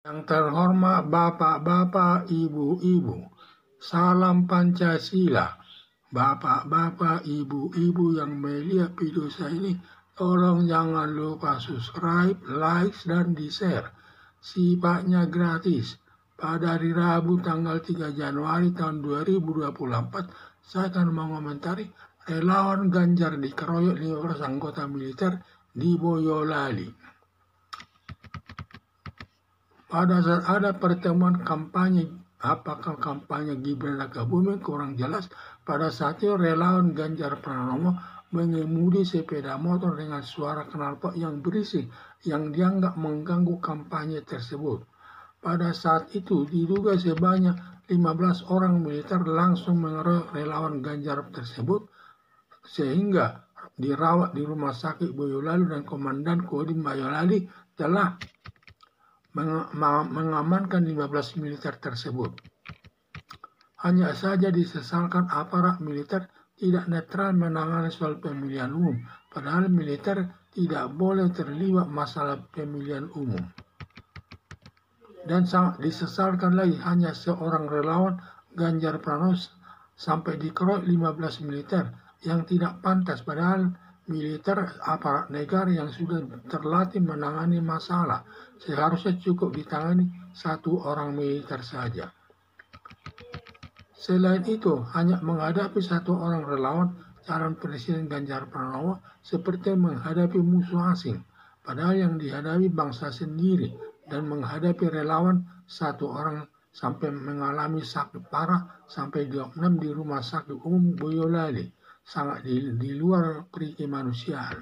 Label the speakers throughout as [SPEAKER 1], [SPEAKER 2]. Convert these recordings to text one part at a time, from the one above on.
[SPEAKER 1] Yang terhormat Bapak-Bapak, Ibu-Ibu, salam Pancasila. Bapak-bapak, ibu-ibu yang melihat video saya ini, tolong jangan lupa subscribe, like, dan di-share. Sifatnya gratis. Pada hari Rabu tanggal 3 Januari tahun 2024, saya akan mengomentari relawan Ganjar dikeroyok 15 anggota militer di Boyolali. Pada saat ada pertemuan kampanye, apakah kampanye Gibran Rakabuming kurang jelas. Pada saat itu relawan Ganjar Pranowo mengemudi sepeda motor dengan suara knalpot yang berisik yang dianggap mengganggu kampanye tersebut. Pada saat itu diduga sebanyak 15 orang militer langsung mengeroyok relawan Ganjar tersebut sehingga dirawat di rumah sakit Boyolali, dan Komandan Kodim Boyolali telah mengamankan 15 militer tersebut. Hanya saja disesalkan aparat militer tidak netral menangani soal pemilihan umum, padahal militer tidak boleh terlibat masalah pemilihan umum. Dan sangat disesalkan lagi, hanya seorang relawan Ganjar Pranowo sampai dikeroyok 15 militer yang tidak pantas, padahal militer aparat negara yang sudah terlatih menangani masalah. Seharusnya cukup ditangani satu orang militer saja. Selain itu, hanya menghadapi satu orang relawan calon Presiden Ganjar Pranowo seperti menghadapi musuh asing, padahal yang dihadapi bangsa sendiri, dan menghadapi relawan satu orang sampai mengalami sakit parah sampai diopnam di rumah sakit umum Boyolali, sangat di luar peri kemanusiaan.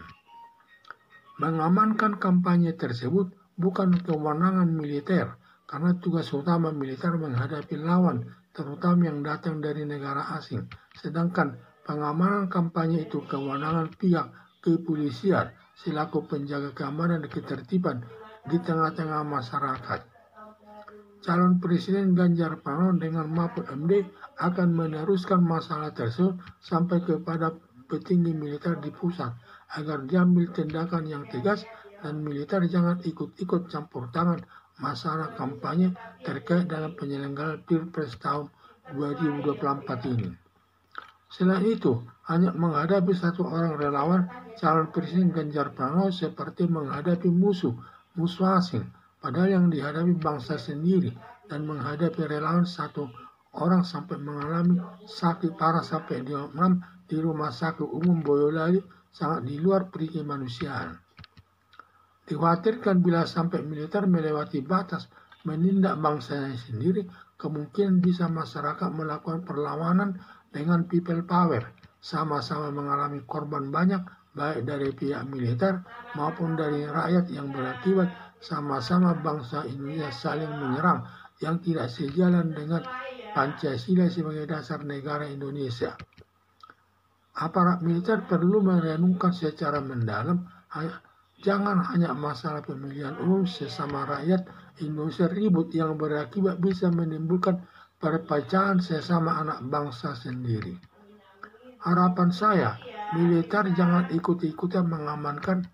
[SPEAKER 1] Mengamankan kampanye tersebut bukan kewenangan militer, karena tugas utama militer menghadapi lawan, terutama yang datang dari negara asing. Sedangkan pengamanan kampanye itu kewenangan pihak kepolisian selaku penjaga keamanan dan ketertiban di tengah-tengah masyarakat. Calon Presiden Ganjar Pranowo dengan Mahfud MD akan meneruskan masalah tersebut sampai kepada petinggi militer di pusat agar diambil tindakan yang tegas, dan militer jangan ikut-ikut campur tangan masalah kampanye terkait dalam penyelenggaraan Pilpres tahun 2024 ini. Selain itu, hanya menghadapi satu orang relawan calon Presiden Ganjar Pranowo seperti menghadapi musuh asing, padahal yang dihadapi bangsa sendiri, dan menghadapi relawan satu orang sampai mengalami sakit parah sampai diopnam di rumah sakit umum Boyolali sangat di luar peri kemanusiaan. Dikhawatirkan bila sampai militer melewati batas menindak bangsanya sendiri, kemungkinan bisa masyarakat melakukan perlawanan dengan people power, sama-sama mengalami korban banyak baik dari pihak militer maupun dari rakyat, yang berakibat sama-sama bangsa Indonesia saling menyerang yang tidak sejalan dengan Pancasila sebagai dasar negara Indonesia. Aparat militer perlu merenungkan secara mendalam, jangan hanya masalah pemilihan umum sesama rakyat Indonesia ribut yang berakibat bisa menimbulkan perpecahan sesama anak bangsa sendiri. Harapan saya, militer jangan ikut-ikutan mengamankan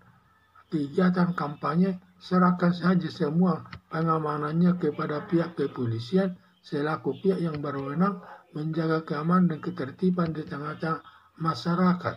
[SPEAKER 1] kegiatan kampanye, serahkan saja semua pengamanannya kepada pihak kepolisian selaku pihak yang berwenang menjaga keamanan dan ketertiban di tengah-tengah masyarakat.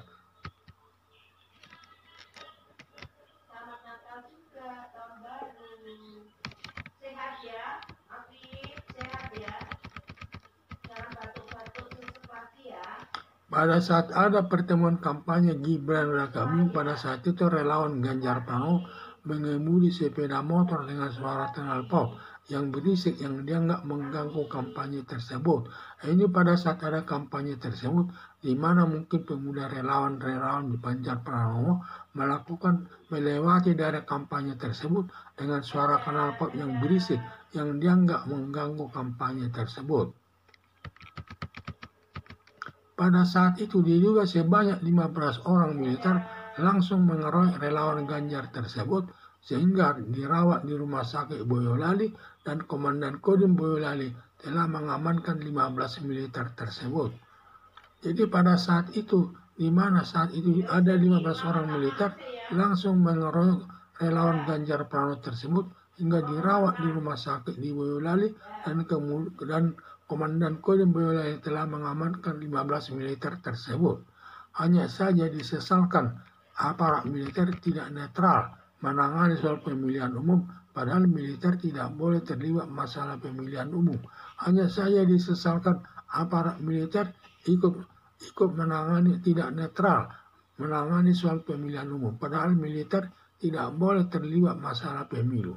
[SPEAKER 1] Pada saat ada pertemuan kampanye Gibran Rakabuming, pada saat itu relawan Ganjar Pranowo mengemudi sepeda motor dengan suara knalpot yang berisik yang dianggap mengganggu kampanye tersebut. Ini pada saat ada kampanye tersebut, di mana mungkin pemuda relawan di Ganjar Pranowo melakukan melewati daerah kampanye tersebut dengan suara knalpot yang berisik yang dianggap mengganggu kampanye tersebut. Pada saat itu diduga sebanyak 15 orang militer langsung mengeroyok relawan Ganjar tersebut sehingga dirawat di rumah sakit Boyolali, dan Komandan Kodim Boyolali telah mengamankan 15 militer tersebut. Jadi pada saat itu, di mana saat itu ada 15 orang militer langsung mengeroyok relawan Ganjar Pranowo tersebut hingga dirawat di rumah sakit di Boyolali, dan Komandan Kodim Boyolali telah mengamankan 15 militer tersebut. Hanya saja disesalkan aparat militer tidak netral menangani soal pemilihan umum, padahal militer tidak boleh terlibat masalah pemilihan umum. Hanya saja disesalkan aparat militer ikut menangani, tidak netral menangani soal pemilihan umum, padahal militer tidak boleh terlibat masalah pemilu.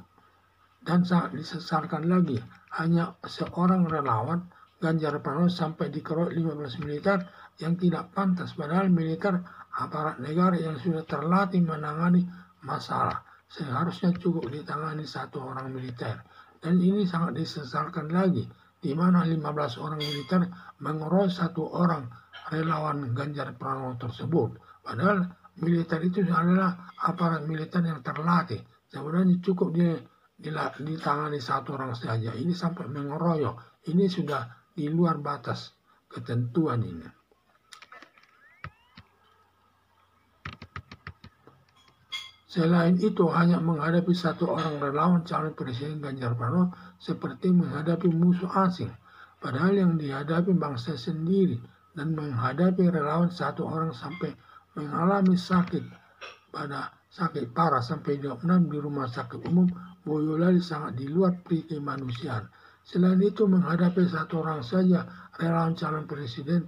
[SPEAKER 1] Dan sangat disesalkan lagi, hanya seorang relawan Ganjar Pranowo sampai dikeroyok 15 militer yang tidak pantas, padahal militer aparat negara yang sudah terlatih menangani masalah. Seharusnya cukup ditangani satu orang militer. Dan ini sangat disesalkan lagi, di mana 15 orang militer mengeroyok satu orang relawan Ganjar Pranowo tersebut. Padahal militer itu adalah aparat militer yang terlatih. Sebenarnya cukup ditangani satu orang saja. Ini sampai mengeroyok. Ini sudah di luar batas ketentuan ini. Selain itu, hanya menghadapi satu orang relawan calon presiden Ganjar Pranowo seperti menghadapi musuh asing. Padahal yang dihadapi bangsa sendiri, dan menghadapi relawan satu orang sampai mengalami sakit parah sampai 26 di rumah sakit umum Boyolali sangat di luar pri kemanusiaan. Selain itu, menghadapi satu orang saja relawan calon presiden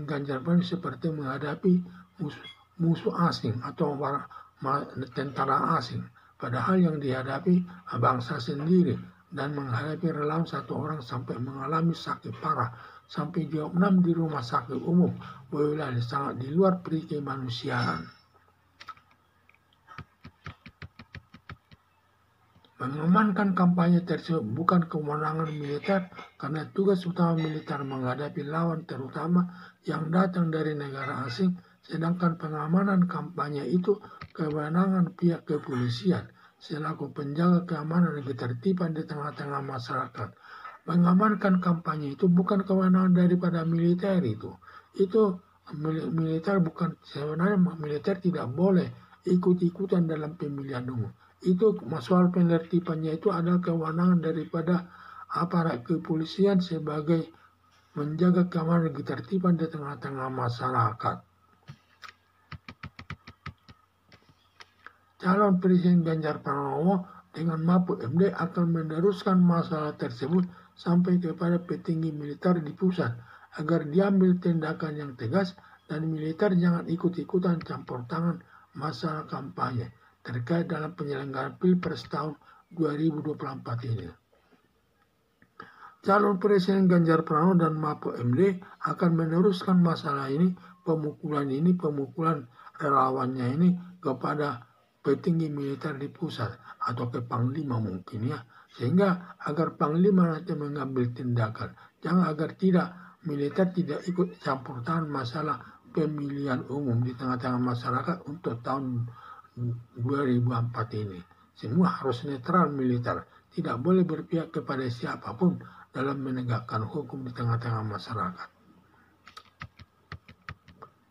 [SPEAKER 1] Ganjar Pranowo seperti menghadapi musuh asing atau tentara asing. Padahal yang dihadapi bangsa sendiri, dan menghadapi relawan satu orang sampai mengalami sakit parah sampai 26 di rumah sakit umum Boyolali sangat di luar pri kemanusiaan. Mengamankan kampanye tersebut bukan kewenangan militer, karena tugas utama militer menghadapi lawan terutama yang datang dari negara asing, sedangkan pengamanan kampanye itu kewenangan pihak kepolisian selaku penjaga keamanan dan ketertiban di tengah-tengah masyarakat. Mengamankan kampanye itu bukan kewenangan daripada militer itu. Itu militer bukan, sebenarnya militer tidak boleh ikut-ikutan dalam pemilihan umum. Itu soal penertibannya itu adalah kewenangan daripada aparat kepolisian sebagai menjaga keamanan dan ketertiban di tengah-tengah masyarakat. Calon Presiden Ganjar Pranowo dengan Mahfud MD akan meneruskan masalah tersebut sampai kepada petinggi militer di pusat agar diambil tindakan yang tegas, dan militer jangan ikut-ikutan campur tangan masalah kampanye terkait dalam penyelenggaraan Pilpres tahun 2024 ini. Calon Presiden Ganjar Pranowo dan Mahfud MD akan meneruskan masalah ini, pemukulan relawannya ini kepada petinggi militer di pusat atau ke Panglima mungkin ya, sehingga agar Panglima nanti mengambil tindakan. Jangan agar militer tidak ikut campur tangan masalah pemilihan umum di tengah-tengah masyarakat untuk tahun 2004 ini. Semua harus netral militer, tidak boleh berpihak kepada siapapun dalam menegakkan hukum di tengah-tengah masyarakat.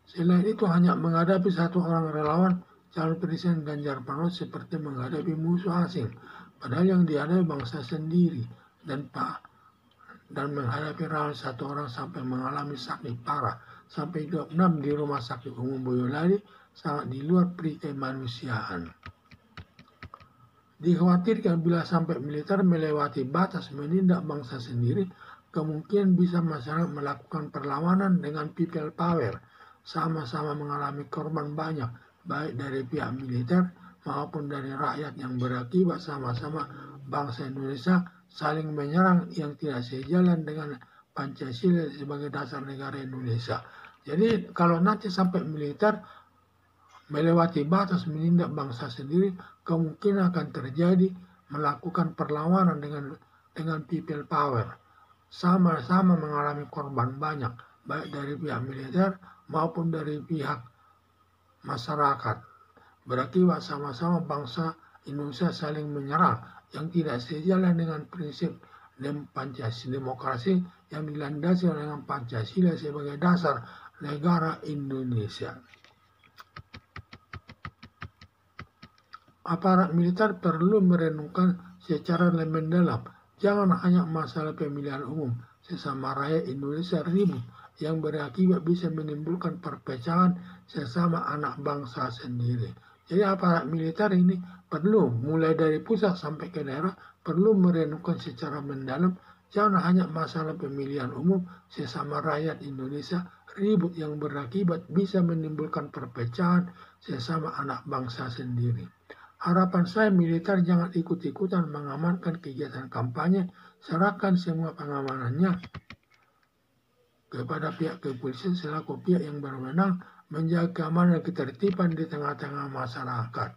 [SPEAKER 1] Selain itu, hanya menghadapi satu orang relawan calon presiden Ganjar Pranowo seperti menghadapi musuh asing, padahal yang dihadapi bangsa sendiri, dan menghadapi relawan satu orang sampai mengalami sakit parah sampai 26 di rumah sakit umum Boyolali sangat di luar pri kemanusiaan. Dikhawatirkan bila sampai militer melewati batas menindak bangsa sendiri, kemungkinan bisa masyarakat melakukan perlawanan dengan people power, sama-sama mengalami korban banyak, baik dari pihak militer maupun dari rakyat, yang berakibat sama-sama bangsa Indonesia saling menyerang yang tidak sejalan dengan Pancasila sebagai dasar negara Indonesia. Jadi kalau nanti sampai militer melewati batas menindak bangsa sendiri, kemungkinan akan terjadi melakukan perlawanan dengan people power. Sama-sama mengalami korban banyak, baik dari pihak militer maupun dari pihak masyarakat. Berakibat sama-sama bangsa Indonesia saling menyerang yang tidak sejalan dengan prinsip Pancasila demokrasi yang dilandasi dengan Pancasila sebagai dasar negara Indonesia. Aparat militer perlu merenungkan secara lebih mendalam. Jangan hanya masalah pemilihan umum. Sesama rakyat Indonesia ribut yang berakibat bisa menimbulkan perpecahan sesama anak bangsa sendiri. Jadi aparat militer ini perlu mulai dari pusat sampai ke daerah perlu merenungkan secara mendalam. Jangan hanya masalah pemilihan umum sesama rakyat Indonesia ribut yang berakibat bisa menimbulkan perpecahan sesama anak bangsa sendiri. Harapan saya militer jangan ikut-ikutan mengamankan kegiatan kampanye, serahkan semua pengamanannya kepada pihak kepolisian selaku pihak yang berwenang menjaga keamanan dan ketertiban di tengah-tengah masyarakat.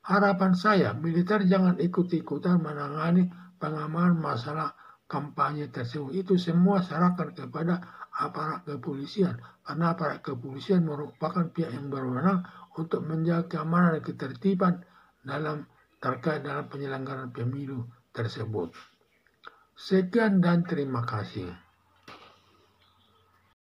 [SPEAKER 1] Harapan saya militer jangan ikut-ikutan menangani pengamanan masalah kampanye tersebut. Itu semua serahkan kepada aparat kepolisian, karena aparat kepolisian merupakan pihak yang berwenang untuk menjaga keamanan dan ketertiban terkait dalam penyelenggaraan pemilu tersebut. Sekian dan terima kasih.